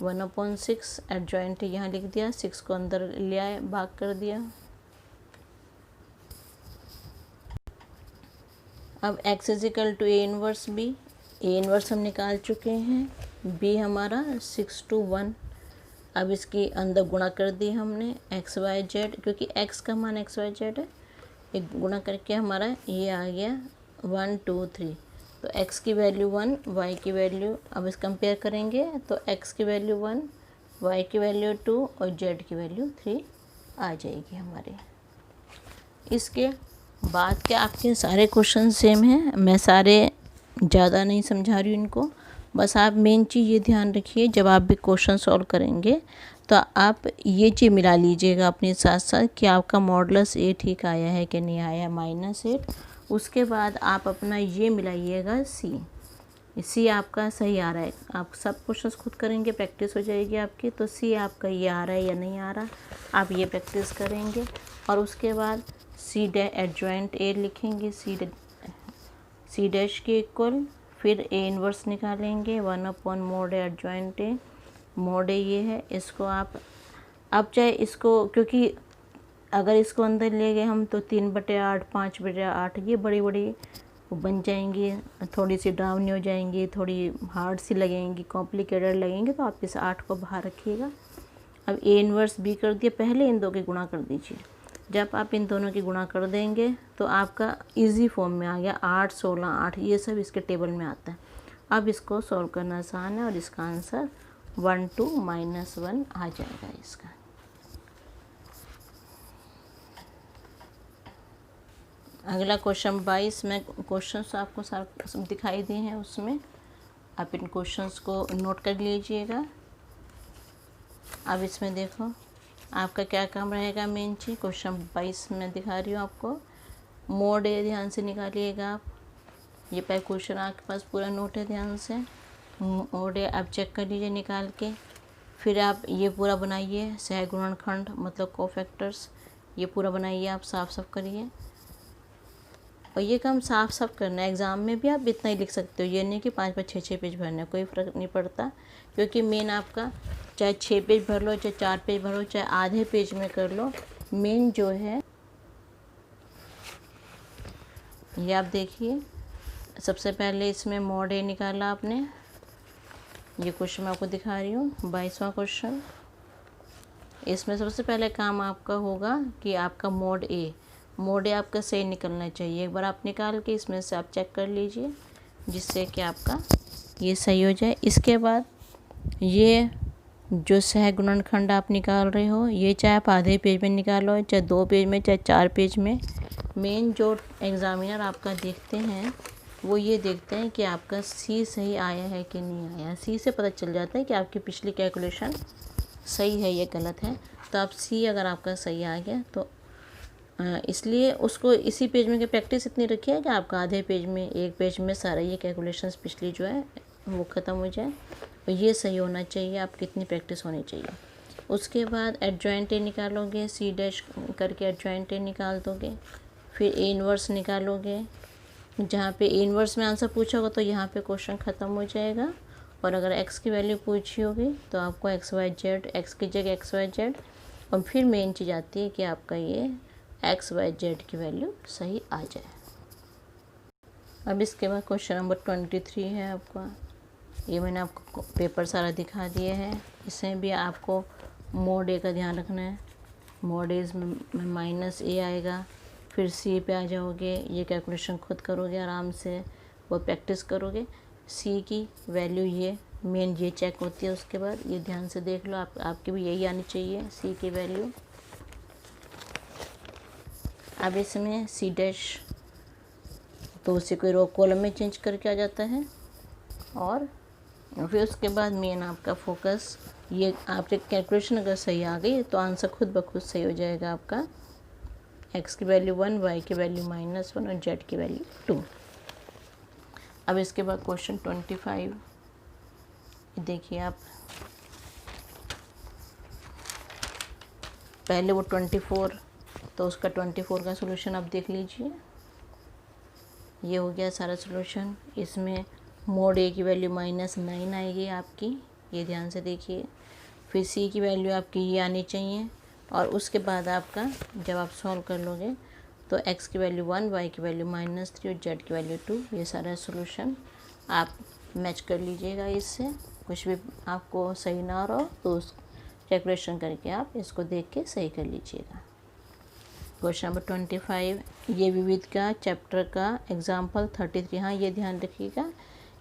1/6 एडजॉइंट यहाँ लिख दिया, 6 को अंदर ले आए, भाग कर दिया। अब x = A inverse B, A inverse हम निकाल चुके हैं, B हमारा 6 to 1। अब इसकी अंदर गुणा कर दी हमने x y z, क्योंकि x का मान x y z है, एक गुणा करके हमारा ये आ गया 1 2 3। तो x की वैल्यू 1, y की वैल्यू, अब इस कंपेयर करेंगे तो x की वैल्यू 1, y की वैल्यू 2 और z की वैल्यू 3 आ जाएगी हमारे। इसके बाद के आपके सारे क्वेश्चन सेम हैं, मैं सारे ज़्यादा नहीं समझा रही हूँ इनको, बस आप मेन चीज़ ये ध्यान रखिए, जब आप भी क्वेश्चन सॉल्व करेंगे तो आप ये चीज़ मिला लीजिएगा अपने साथ साथ कि आपका मॉडुलस ए ठीक आया है कि नहीं आया, -8। उसके बाद आप अपना ये मिलाइएगा सी आपका सही आ रहा है। आप सब क्वेश्चंस खुद करेंगे, प्रैक्टिस हो जाएगी आपकी, तो सी आपका ये आ रहा है या नहीं आ रहा, आप ये प्रैक्टिस करेंगे। और उसके बाद सी एडजॉइंट ए लिखेंगे, सी डैश के इक्वल, फिर ए इन्वर्स निकालेंगे, 1/mod एडजॉइंट ए। मोड ये है, इसको आप अब चाहे इसको, क्योंकि अगर इसको अंदर ले गए हम तो 3/8 5/8 ये बड़ी बड़ी बन जाएंगी, थोड़ी सी डाउन हो जाएंगी, थोड़ी हार्ड सी लगेंगी, कॉम्प्लिकेटेड लगेंगे, तो आप इस 8 को बाहर रखिएगा। अब ए इन्वर्स बी कर दिया, पहले इन दो की गुणा कर दीजिए। जब आप इन दोनों की गुणा कर देंगे तो आपका इजी फॉर्म में आ गया 8 16 8, ये सब इसके टेबल में आता है। अब इसको सॉल्व करना आसान है और इसका आंसर 1 2 -1 आ जाएगा इसका। अगला क्वेश्चन 22 में क्वेश्चंस आपको सब दिखाई दिए हैं, उसमें आप इन क्वेश्चंस को नोट कर लीजिएगा। अब इसमें देखो आपका क्या काम रहेगा, मेन चीज़ क्वेश्चन 22 में दिखा रही हूँ आपको। मोड ए ध्यान से निकालिएगा आप, ये पहले क्वेश्चन आपके पास पूरा नोट है, ध्यान से मोड ए आप चेक कर लीजिए निकाल के। फिर आप ये पूरा बनाइए, सहगुणनखंड मतलब कोफैक्टर्स, ये पूरा बनाइए, आप साफ साफ करिए। और ये काम साफ साफ करना है। एग्ज़ाम में भी आप इतना ही लिख सकते हो, ये नहीं कि 5-5 6-6 पेज भरना, कोई फ़र्क नहीं पड़ता। क्योंकि मेन आपका चाहे 6 पेज भर लो, चाहे 4 पेज भरो, चाहे आधे पेज में कर लो, मेन जो है ये आप देखिए। सबसे पहले इसमें मॉड ए निकाला आपने, ये क्वेश्चन मैं आपको दिखा रही हूँ, 22वां क्वेश्चन। इसमें सबसे पहले काम आपका होगा कि आपका मोड ए आपका सही निकलना चाहिए। एक बार आप निकाल के इसमें से आप चेक कर लीजिए, जिससे कि आपका ये सही हो जाए। इसके बाद ये जो सहगुणनखंड आप निकाल रहे हो, ये चाहे आप आधे पेज में निकालो, चाहे 2 पेज में, चाहे 4 पेज में, मेन जो एग्ज़ामिनर आपका देखते हैं वो ये देखते हैं कि आपका सी सही आया है कि नहीं आया। सी से पता चल जाता है कि आपकी पिछली कैलकुलेशन सही है या गलत है। तो आप सी अगर आपका सही आ गया तो इसलिए उसको इसी पेज में की प्रैक्टिस इतनी रखिए कि आपका आधे पेज में, 1 पेज में सारा ये कैलकुलेशंस पिछली जो है वो ख़त्म हो जाए। और ये सही होना चाहिए, आपकी इतनी प्रैक्टिस होनी चाहिए। उसके बाद एडजॉइंट ए निकालोगे, सी डैश करके एडजॉइंट ए निकाल दोगे। फिर ए इन्वर्स निकालोगे। जहाँ पे ए इन्वर्स में आंसर पूछा होगा तो यहाँ पे क्वेश्चन ख़त्म हो जाएगा। और अगर एक्स की वैल्यू पूछी होगी तो आपको एक्स वाई जेड, एक्स की जगह एक्स वाई जेड, और फिर मेन चीज़ आती है कि आपका ये एक्स वाई जेड की वैल्यू सही आ जाए। अब इसके बाद क्वेश्चन नंबर 23 है आपका। ये मैंने आपको पेपर सारा दिखा दिए हैं। इसमें भी आपको मोड ए का ध्यान रखना है। मोड ए में माइनस ए आएगा, फिर सी पे आ जाओगे, ये कैलकुलेशन खुद करोगे आराम से, वो प्रैक्टिस करोगे। सी की वैल्यू ये मेन ये चेक होती है। उसके बाद ये ध्यान से देख लो, आपकी भी यही आनी चाहिए सी की वैल्यू। अब इसमें सी डैश तो उसी को रो कॉलम में चेंज करके आ जाता है। और फिर उसके बाद मेन आपका फोकस, ये आपकी कैलकुलेशन अगर सही आ गई तो आंसर खुद ब खुद सही हो जाएगा आपका। एक्स की वैल्यू 1, वाई की वैल्यू -1 और जेड की वैल्यू 2। अब इसके बाद क्वेश्चन 25 देखिए आप। पहले वो 24, तो उसका 24 का सलूशन आप देख लीजिए। ये हो गया सारा सलूशन। इसमें मोड ए की वैल्यू -9 आएगी आपकी, ये ध्यान से देखिए। फिर सी की वैल्यू आपकी ये आनी चाहिए। और उसके बाद आपका जब आप सॉल्व कर लोगे तो एक्स की वैल्यू 1, वाई की वैल्यू -3 और जेड की वैल्यू 2, ये सारा सॉल्यूशन आप मैच कर लीजिएगा। इससे कुछ भी आपको सही ना हो रहा तो उस कैलकुलेशन करके आप इसको देख के सही कर लीजिएगा। क्वेश्चन नंबर 25, ये विविध का चैप्टर का एग्जाम्पल 33। हाँ, ये ध्यान रखिएगा,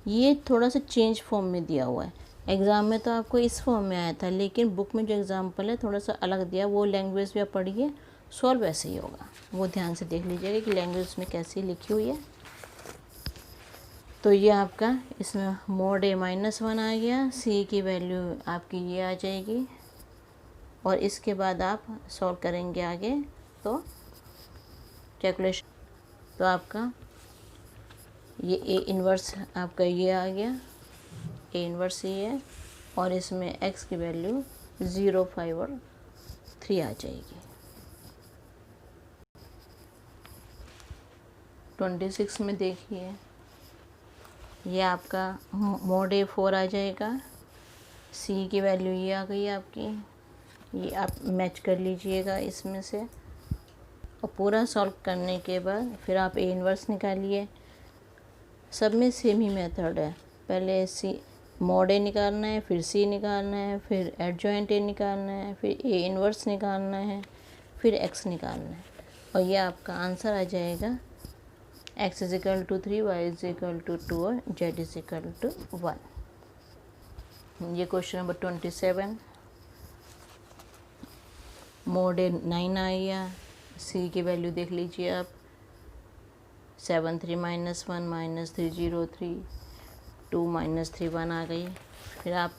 ये थोड़ा सा चेंज फॉर्म में दिया हुआ है। एग्ज़ाम में तो आपको इस फॉर्म में आया था, लेकिन बुक में जो एग्जाम्पल है थोड़ा सा अलग दिया। वो लैंग्वेज भी आप पढ़िए, सॉल्व वैसे ही होगा। वो ध्यान से देख लीजिएगा कि लैंग्वेज में कैसी लिखी हुई है। तो ये आपका इसमें मोड ए -1 आ गया, सी की वैल्यू आपकी ये आ जाएगी। और इसके बाद आप सॉल्व करेंगे आगे तो कैलकुलेशन, तो आपका ये ए इन्वर्स आपका ये आ गया, ए इन्वर्स ये है। और इसमें एक्स की वैल्यू 0, 5 और 3 आ जाएगी। 26 में देखिए, ये आपका मोड ए 4 आ जाएगा। सी की वैल्यू ये आ गई आपकी, ये आप मैच कर लीजिएगा इसमें से। और पूरा सॉल्व करने के बाद फिर आप ए इन्वर्स निकालिए। सब में सेम ही मेथड है, पहले सी मोड ए निकालना है, फिर सी निकालना है, फिर एडजॉइंट ए निकालना है, फिर ए इन्वर्स निकालना है, फिर एक्स निकालना है। और ये आपका आंसर आ जाएगा x = 3, y = 2 और z = 1। ये क्वेश्चन नंबर 27, मोड ए 9 आ गया। सी की वैल्यू देख लीजिए आप, 7, 3 -1 -3 0 3 2 -3 1 आ गई। फिर आप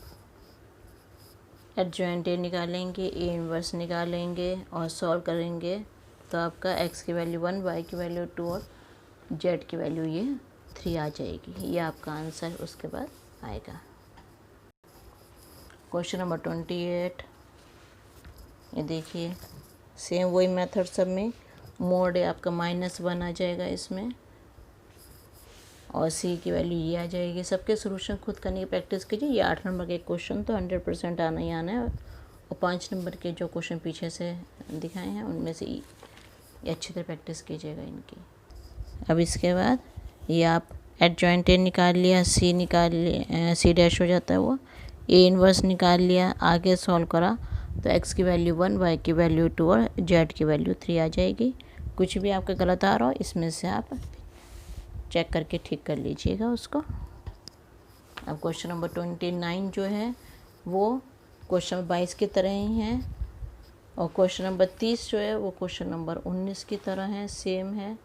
एडजॉइंट ए निकालेंगे, ए इन्वर्स निकालेंगे और सॉल्व करेंगे तो आपका x की वैल्यू 1, y की वैल्यू 2 और z की वैल्यू ये 3 आ जाएगी। ये आपका आंसर उसके बाद आएगा। क्वेश्चन नंबर 28, ये देखिए सेम वही मेथड सब में, मोड है आपका -1 आ जाएगा इसमें, और सी की वैल्यू ये आ जाएगी। सबके सोल्यूशन खुद करने की प्रैक्टिस कीजिए। ये 8 नंबर के क्वेश्चन तो 100% आना ही आना है, और 5 नंबर के जो क्वेश्चन पीछे से दिखाए हैं उनमें से ये अच्छी तरह प्रैक्टिस कीजिएगा इनकी। अब इसके बाद ये आप एडजॉइंट ए निकाल लिया, सी निकाल लिया, सी डैश हो जाता है वो, ए इनवर्स निकाल लिया, आगे सॉल्व करा तो x की वैल्यू 1, y की वैल्यू 2 और z की वैल्यू 3 आ जाएगी। कुछ भी आपका गलत आ रहा हो इसमें से आप चेक करके ठीक कर लीजिएगा उसको। अब क्वेश्चन नंबर 29 जो है वो क्वेश्चन नंबर 22 की तरह ही है, और क्वेश्चन नंबर 30 जो है वो क्वेश्चन नंबर 19 की तरह है, सेम है।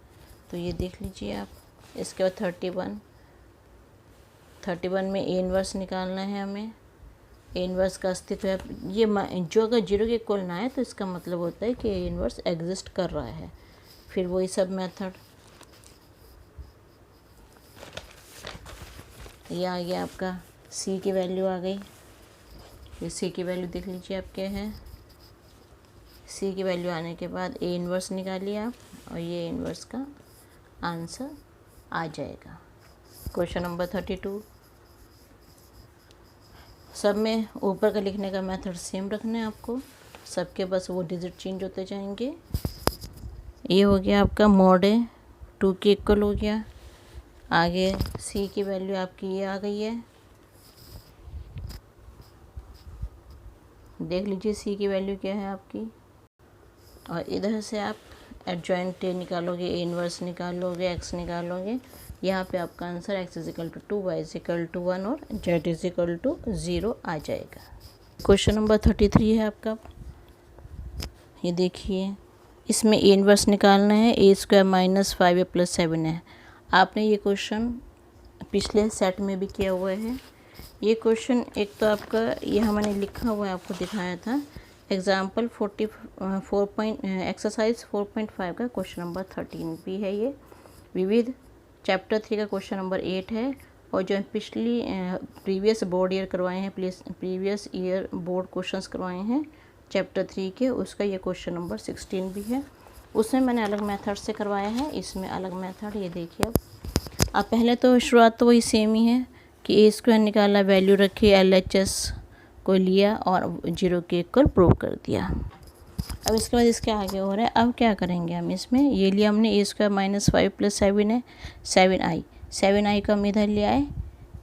तो ये देख लीजिए आप। इसके बाद 31 में ए इनवर्स निकालना है हमें। ए इनवर्स का अस्तित्व है, ये जो अगर 0 के इक्वल ना है तो इसका मतलब होता है कि ए इनवर्स एग्जिस्ट कर रहा है। फिर वही सब मेथड, ये आ गया आपका, सी की वैल्यू आ गई। ये सी की वैल्यू देख लीजिए आप क्या है। सी की वैल्यू आने के बाद ए इनवर्स निकालिए आप, और ये इनवर्स का आंसर आ जाएगा। क्वेश्चन नंबर 32, सब में ऊपर का लिखने का मेथड सेम रखना है आपको, सबके बस वो डिजिट चेंज होते जाएंगे। ये हो गया आपका मॉड है 2 के इक्वल हो गया। आगे सी की वैल्यू आपकी ये आ गई है, देख लीजिए सी की वैल्यू क्या है आपकी। और इधर से आप एडजॉइंट ए निकालोगे, ए इनवर्स निकालोगे, एक्स निकालोगे, यहाँ पे आपका आंसर x = 2, y = 1 और z = 0 आ जाएगा। क्वेश्चन नंबर 33 है आपका, ये देखिए इसमें ए इनवर्स निकालना है, a² - 5a + 7 है। आपने ये क्वेश्चन पिछले सेट में भी किया हुआ है। ये क्वेश्चन एक तो आपका यहाँ मैंने लिखा हुआ है, आपको दिखाया था, एग्जाम्पल 44 एक्सरसाइज 4.5 का क्वेश्चन नंबर 13 भी है ये। विविध चैप्टर 3 का क्वेश्चन नंबर 8 है, और जो पिछली प्रीवियस बोर्ड ईयर करवाए हैं, प्रीवियस ईयर बोर्ड क्वेश्चंस करवाए हैं चैप्टर 3 के, उसका ये क्वेश्चन नंबर 16 भी है। उसमें मैंने अलग मेथड से करवाया है, इसमें अलग मेथड। ये देखिए अब पहले तो शुरुआत तो वही सेम ही है कि a² निकाला, वैल्यू रखी, LHS को लिया और 0 के इक्वल प्रूव कर दिया। अब इसके बाद इसके आगे हो रहा है, अब क्या करेंगे हम इसमें, ये लिया हमने a² - 5 + 7 है, 7i को हम इधर ले आए,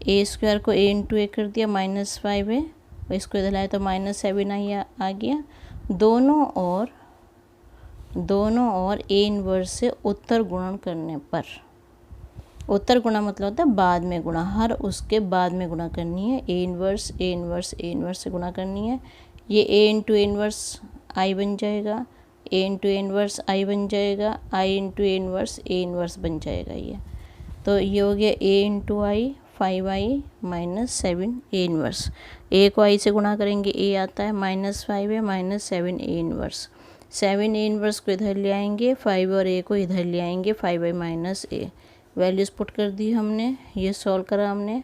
a² को a × a कर दिया, -5 है, और इसको इधर लाए तो -7i आ गया। दोनों और a इनवर्स से उत्तर गुणन करने पर, उत्तर गुणा मतलब होता है बाद में गुणा, हर उसके बाद में गुणा करनी है, a इनवर्स से गुणा करनी है। ये a × a इनवर्स i बन जाएगा, a × a इनवर्स i बन जाएगा, i × a inverse a inverse बन जाएगा ये। तो ये हो गया a × i 5i - 7a inverse. a को i से गुणा करेंगे, a आता है -5 है, -7a इनवर्स। 7a इनवर्स को इधर ले आएंगे, 5 और a को इधर ले आएंगे, 5i - a। वैल्यूज़ पुट कर दी हमने, ये सॉल्व करा हमने,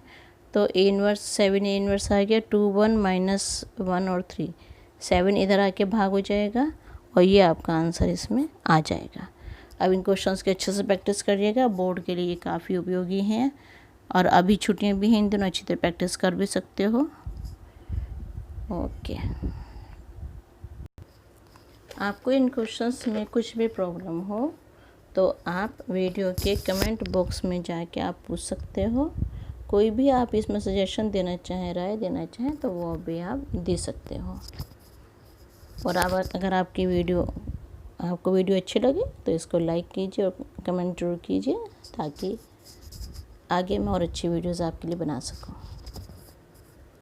तो a इनवर्स 7a इनवर्स आ गया 2, 1 - 1 और 3, 7 इधर आके भाग हो जाएगा, और ये आपका आंसर इसमें आ जाएगा। अब इन क्वेश्चंस की अच्छे से प्रैक्टिस करिएगा, बोर्ड के लिए काफ़ी उपयोगी हैं, और अभी छुट्टियां भी हैं, इन दिनों अच्छी तरह प्रैक्टिस कर भी सकते हो। ओके, आपको इन क्वेश्चंस में कुछ भी प्रॉब्लम हो तो आप वीडियो के कमेंट बॉक्स में जाके आप पूछ सकते हो। कोई भी आप इसमें सजेशन देना चाहें, राय देना चाहें तो वो भी आप दे सकते हो। और अगर आपको वीडियो अच्छी लगे तो इसको लाइक कीजिए और कमेंट जरूर कीजिए, ताकि आगे मैं और अच्छी वीडियोज़ आपके लिए बना सकूँ।